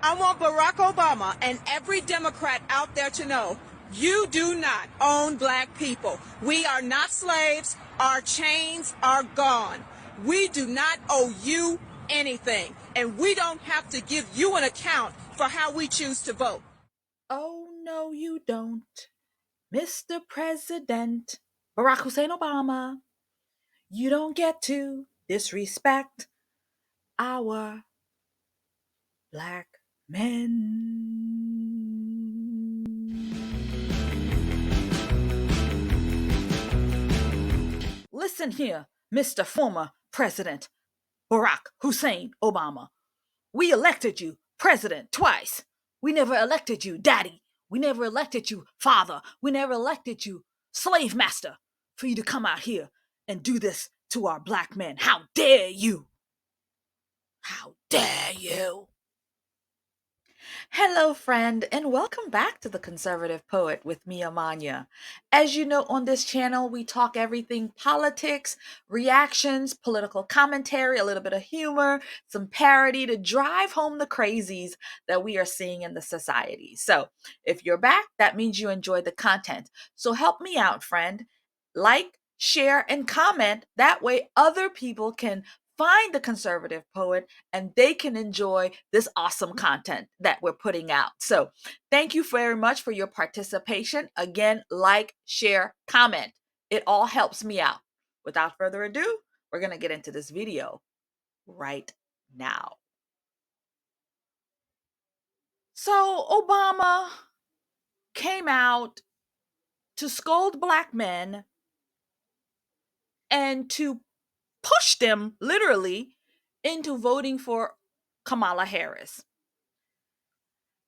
I want Barack Obama and every Democrat out there to know you do not own black people. We are not slaves. Our chains are gone. We do not owe you anything, and we don't have to give you an account for how we choose to vote. Oh, no, you don't, Mr. President Barack Hussein Obama. You don't get to disrespect our black men. Listen here, Mr. Former President Barack Hussein Obama. We elected you president twice. We never elected you daddy. We never elected you father. We never elected you slave master for you to come out here and do this to our black men. How dare you? How dare you? Hello, friend, and welcome back to The Conservative Poet with me, Amania. As you know, on this channel, we talk everything politics, reactions, political commentary, a little bit of humor, some parody to drive home the crazies that we are seeing in the society. So if you're back, that means you enjoyed the content. So help me out, friend. Like, share, and comment. That way other people can find The Conservative Poet and they can enjoy this awesome content that we're putting out. So thank you very much for your participation. Again, like, share, comment. It all helps me out. Without further ado, we're going to get into this video right now. So Obama came out to scold black men and to push them literally into voting for Kamala Harris.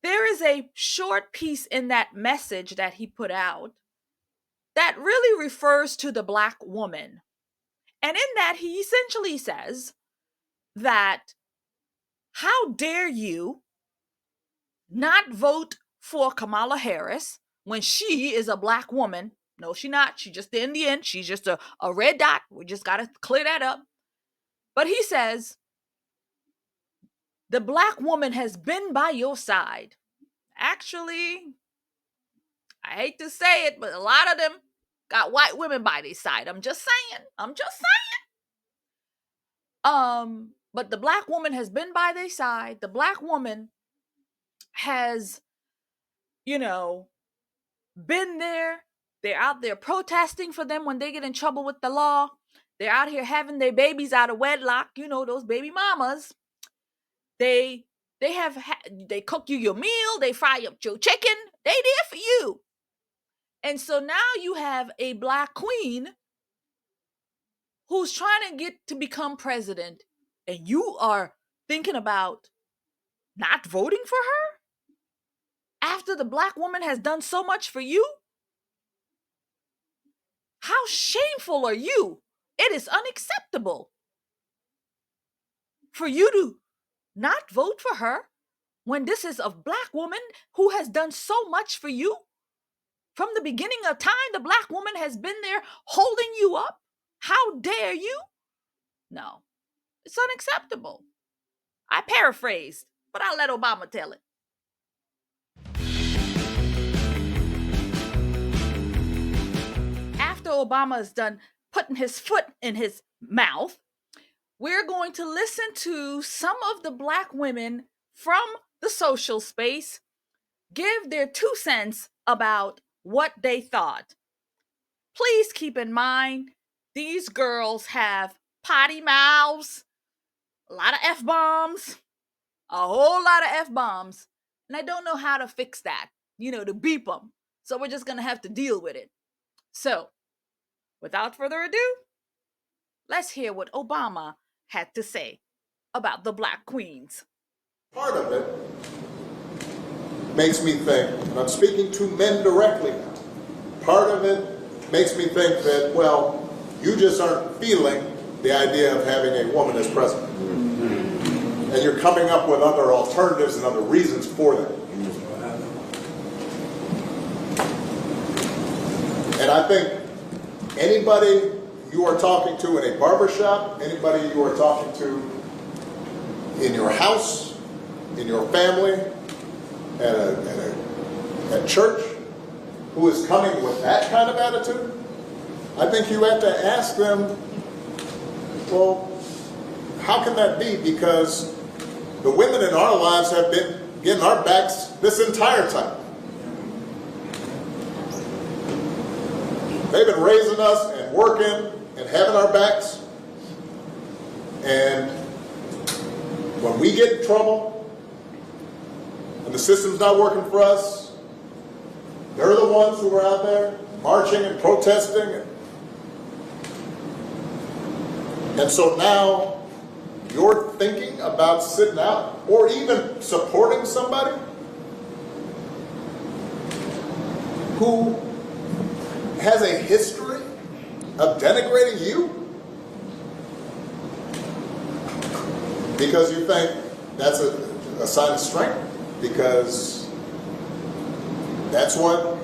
There is a short piece in that message that he put out that really refers to the black woman. And in that, he essentially says that how dare you not vote for Kamala Harris when she is a black woman? No, she's not. She just in the end, she's just a red dot. We just got to clear that up. But he says, the black woman has been by your side. Actually, I hate to say it, but a lot of them got white women by their side. I'm just saying. But the black woman has been by their side. The black woman has, been there. They're out there protesting for them when they get in trouble with the law. They're out here having their babies out of wedlock. Those baby mamas. They cook you your meal. They fry up your chicken. They there for you. And so now you have a black queen who's trying to get to become president, and you are thinking about not voting for her after the black woman has done so much for you? How shameful are you? It is unacceptable for you to not vote for her when this is a black woman who has done so much for you. From the beginning of time, the black woman has been there holding you up. How dare you? No, it's unacceptable. I paraphrased, but I'll let Obama tell it. After Obama is done putting his foot in his mouth, we're going to listen to some of the black women from the social space give their 2 cents about what they thought. Please keep in mind, these girls have potty mouths, a lot of F-bombs, a whole lot of F-bombs, and I don't know how to fix that, to beep them. So we're just going to have to deal with it. So, without further ado, let's hear what Obama had to say about the black queens. Part of it makes me think, and I'm speaking to men directly now, part of it makes me think that, well, you just aren't feeling the idea of having a woman as president. Mm-hmm. And you're coming up with other alternatives and other reasons for that. And I think anybody you are talking to in a barbershop, anybody you are talking to in your house, in your family, at church, who is coming with that kind of attitude, I think you have to ask them, well, how can that be? Because the women in our lives have been getting our backs this entire time. They've been raising us and working and having our backs. And when we get in trouble and the system's not working for us, they're the ones who are out there marching and protesting. And so now you're thinking about sitting out or even supporting somebody who has a history of denigrating you because you think that's a sign of strength, because that's what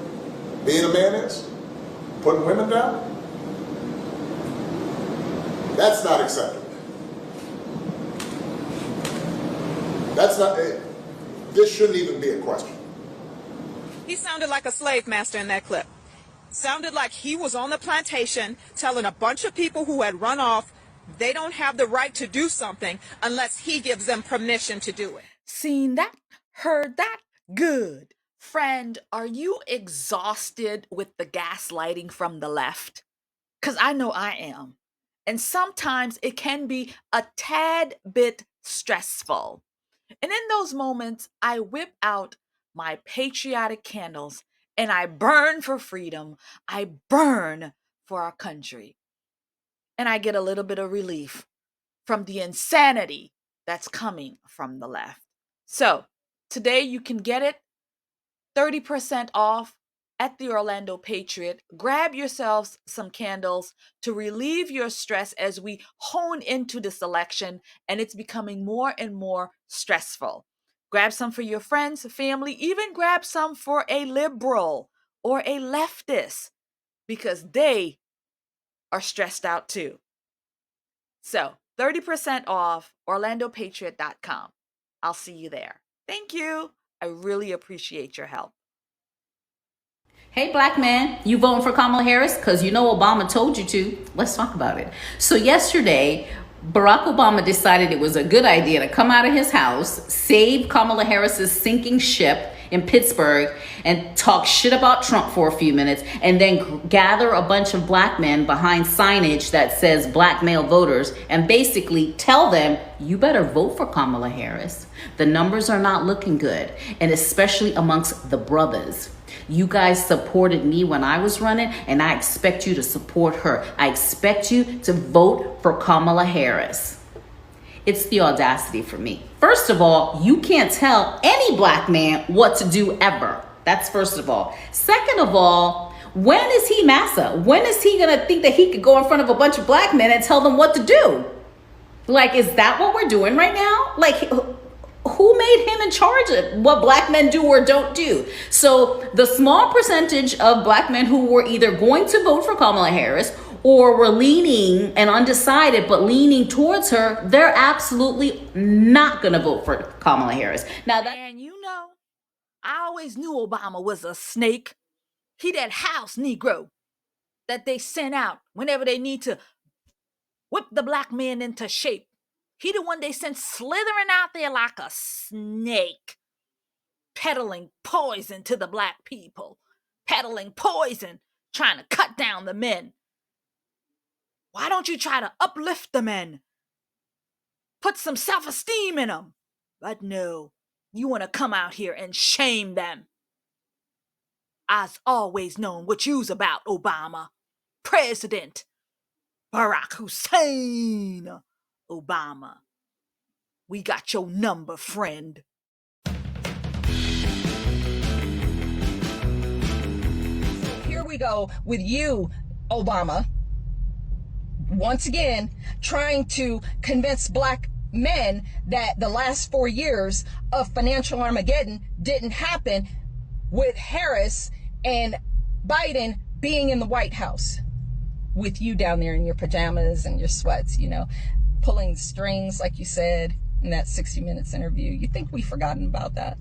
being a man is, putting women down. That's not acceptable. That's not, this shouldn't even be a question. He sounded like a slave master in that clip. Sounded like he was on the plantation telling a bunch of people who had run off they don't have the right to do something unless he gives them permission to do it. Seen that? Heard that? Good. Friend, are you exhausted with the gaslighting from the left? Because I know I am. And sometimes it can be a tad bit stressful. And in those moments, I whip out my patriotic candles and I burn for freedom. I burn for our country. And I get a little bit of relief from the insanity that's coming from the left. So today you can get it 30% off at the Orlando Patriot. Grab yourselves some candles to relieve your stress as we hone into this election and it's becoming more and more stressful. Grab some for your friends, family, even grab some for a liberal or a leftist because they are stressed out too. So 30% off orlandopatriot.com. I'll see you there. Thank you. I really appreciate your help. Hey, black man, you voting for Kamala Harris? Because you know Obama told you to. Let's talk about it. So yesterday, Barack Obama decided it was a good idea to come out of his house, save Kamala Harris's sinking ship in Pittsburgh, and talk shit about Trump for a few minutes, and then gather a bunch of black men behind signage that says black male voters and basically tell them, you better vote for Kamala Harris. The numbers are not looking good, and especially amongst the brothers. You guys supported me when I was running, and I expect you to support her. I expect you to vote for Kamala Harris. It's the audacity for me. First of all, you can't tell any black man what to do ever. That's first of all. Second of all, when is he massa? When is he gonna think that he could go in front of a bunch of black men and tell them what to do? Like, is that what we're doing right now? Like, who made him in charge of what black men do or don't do? So the small percentage of black men who were either going to vote for Kamala Harris or were leaning and undecided but leaning towards her, they're absolutely not going to vote for Kamala Harris. Now that, and you know, I always knew Obama was a snake. He that house Negro that they sent out whenever they need to whip the black man into shape. He the one they sent slithering out there like a snake, peddling poison to the black people, peddling poison, trying to cut down the men. Why don't you try to uplift the men? Put some self-esteem in them. But no, you want to come out here and shame them. I's always known what you's about, Obama. President Barack Hussein Obama. We got your number, friend. Here we go with you, Obama. Once again, trying to convince black men that the last 4 years of financial Armageddon didn't happen with Harris and Biden being in the White House with you down there in your pajamas and your sweats, you know, pulling strings, like you said, in that 60 Minutes interview. You think we've forgotten about that?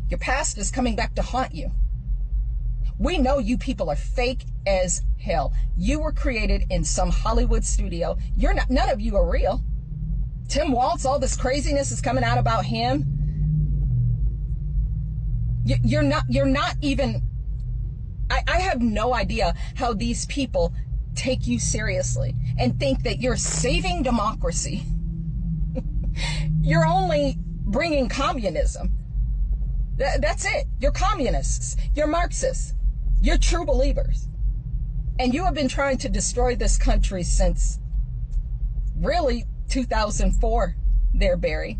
Your past is coming back to haunt you. We know you people are fake as hell. You were created in some Hollywood studio. None of you are real. Tim Waltz, all this craziness is coming out about him. You're not even, I have no idea how these people take you seriously and think that you're saving democracy. You're only bringing communism. That's it. You're communists. You're Marxists. You're true believers. And you have been trying to destroy this country since really 2004 there, Barry.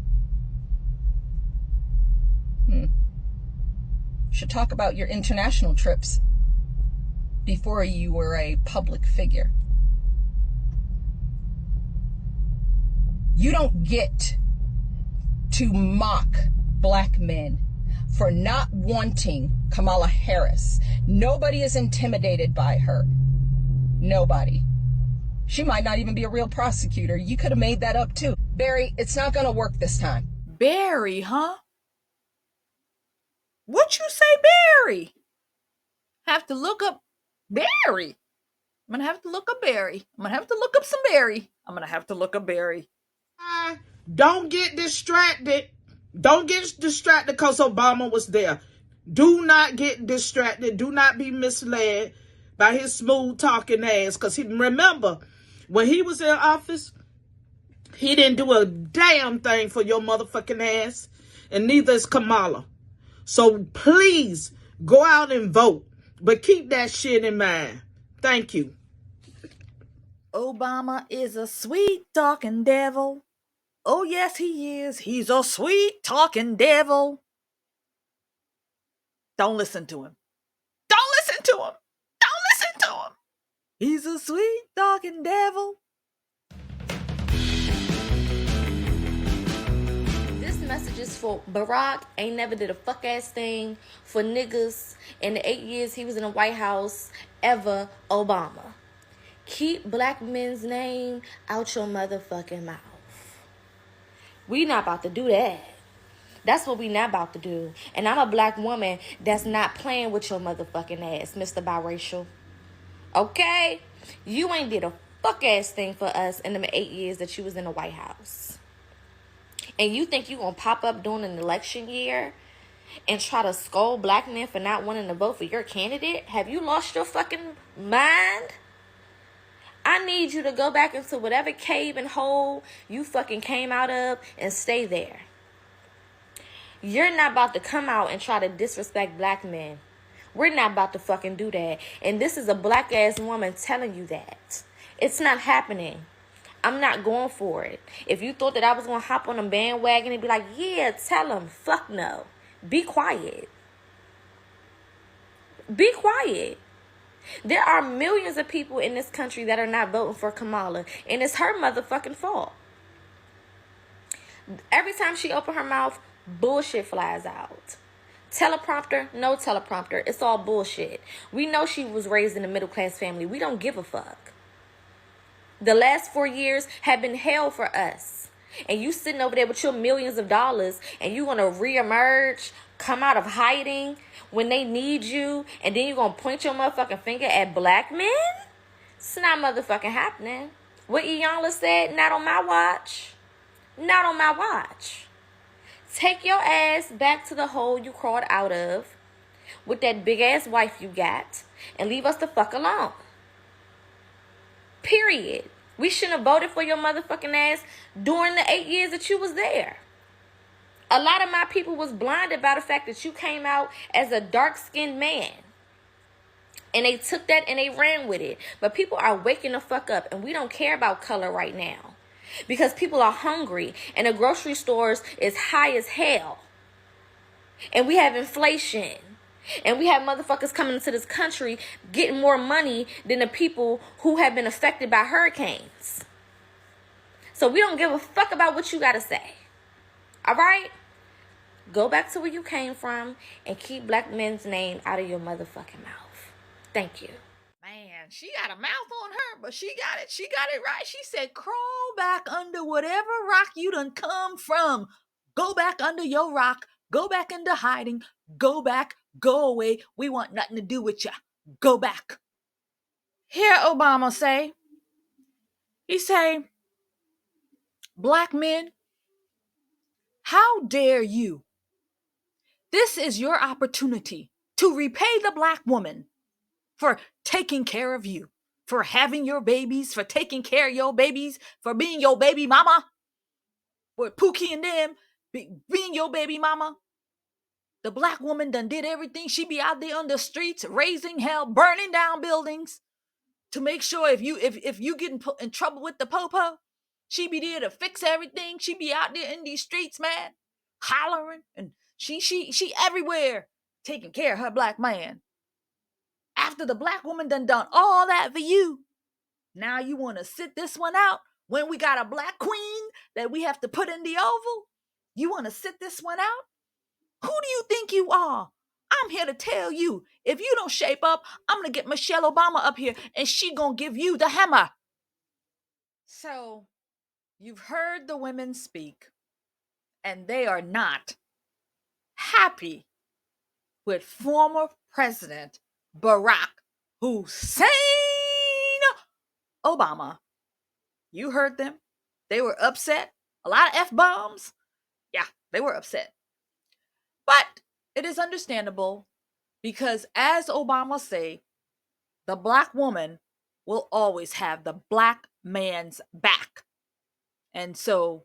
Should talk about your international trips before you were a public figure. You don't get to mock black men for not wanting Kamala Harris. Nobody is intimidated by her. Nobody. She might not even be a real prosecutor. You could have made that up too. Barry, it's not going to work this time. Barry, huh? What you say, Barry? Have to look up Barry. I'm gonna have to look up Barry. I'm gonna have to look up some Barry. I'm gonna have to look up Barry. Don't get distracted. Don't get distracted because Obama was there. Do not get distracted. Do not be misled by his smooth talking ass. Because remember, when he was in office, he didn't do a damn thing for your motherfucking ass. And neither is Kamala. So please go out and vote. But keep that shit in mind. Thank you. Obama is a sweet talking devil. Oh, yes, he is. He's a sweet talking devil. Don't listen to him. Don't listen to him. Don't listen to him. He's a sweet talking devil. This message is for Barack. Ain't never did a fuck ass thing for niggas in the 8 years he was in the White House ever. Obama. Keep black men's name out your motherfucking mouth. We not about to do that. That's what we not about to do. And I'm a black woman that's not playing with your motherfucking ass, Mr. Biracial. Okay? You ain't did a fuck ass thing for us in the 8 years that you was in the White House. And you think you gonna pop up during an election year and try to scold black men for not wanting to vote for your candidate? Have you lost your fucking mind? I need you to go back into whatever cave and hole you fucking came out of and stay there. You're not about to come out and try to disrespect black men. We're not about to fucking do that. And this is a black ass woman telling you that. It's not happening. I'm not going for it. If you thought that I was going to hop on a bandwagon and be like, yeah, tell them. Fuck no. Be quiet. Be quiet. There are millions of people in this country that are not voting for Kamala, and it's her motherfucking fault. Every time she opens her mouth, bullshit flies out. Teleprompter, no teleprompter. It's all bullshit. We know she was raised in a middle-class family. We don't give a fuck. The last 4 years have been hell for us. And you sitting over there with your millions of dollars, and you want to reemerge, come out of hiding when they need you, and then you're going to point your motherfucking finger at black men? It's not motherfucking happening. What Iyanla said, not on my watch. Not on my watch. Take your ass back to the hole you crawled out of with that big ass wife you got and leave us the fuck alone. Period. We shouldn't have voted for your motherfucking ass during the 8 years that you was there. A lot of my people was blinded by the fact that you came out as a dark-skinned man. And they took that and they ran with it. But people are waking the fuck up, and we don't care about color right now. Because people are hungry, and the grocery stores is high as hell. And we have inflation. And we have motherfuckers coming into this country getting more money than the people who have been affected by hurricanes. So we don't give a fuck about what you gotta say. All right? Go back to where you came from and keep black men's name out of your motherfucking mouth. Thank you. Man, man, she got a mouth on her, but she got it. She got it right. She said, crawl back under whatever rock you done come from. Go back under your rock. Go back into hiding. Go back. Go away. We want nothing to do with ya. Go back. Hear Obama say, he say, black men, how dare you? This is your opportunity to repay the black woman for taking care of you, for having your babies, for taking care of your babies, for being your baby mama, with Pookie and them being your baby mama. The black woman done did everything. She be out there on the streets, raising hell, burning down buildings to make sure if you get in trouble with the popo, she be there to fix everything. She be out there in these streets, man, hollering, and she everywhere taking care of her black man. After the black woman done all that for you, now you want to sit this one out when we got a black queen that we have to put in the Oval? You want to sit this one out? Who do you think you are? I'm here to tell you, if you don't shape up, I'm going to get Michelle Obama up here and she going to give you the hammer. So, you've heard the women speak, and they are not happy with former President Barack Hussein Obama. You heard them. They were upset. A lot of F-bombs. Yeah, they were upset. But it is understandable because, as Obama say, the black woman will always have the black man's back. And so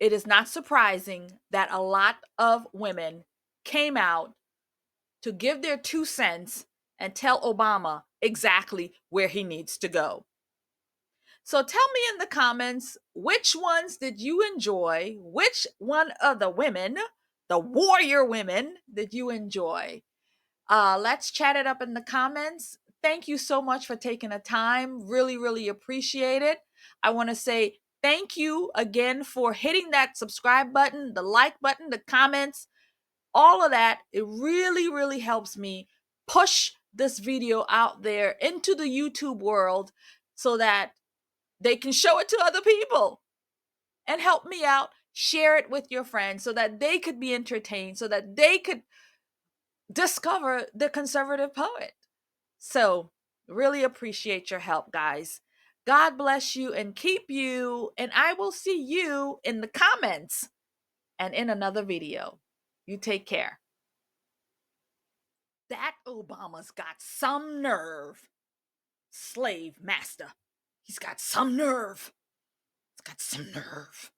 it is not surprising that a lot of women came out to give their 2 cents and tell Obama exactly where he needs to go. So tell me in the comments, which ones did you enjoy? Which one of the women, the warrior women, did you enjoy? Let's chat it up in the comments. Thank you so much for taking the time. Really, really appreciate it. I want to say thank you again for hitting that subscribe button, the like button, the comments, all of that. It really, really helps me push this video out there into the YouTube world so that they can show it to other people and help me out. Share it with your friends so that they could be entertained, so that they could discover the conservative poet. So, really appreciate your help, guys. God bless you and keep you, and I will see you in the comments and in another video. You take care. That Obama's got some nerve. Slave master. He's got some nerve. He's got some nerve.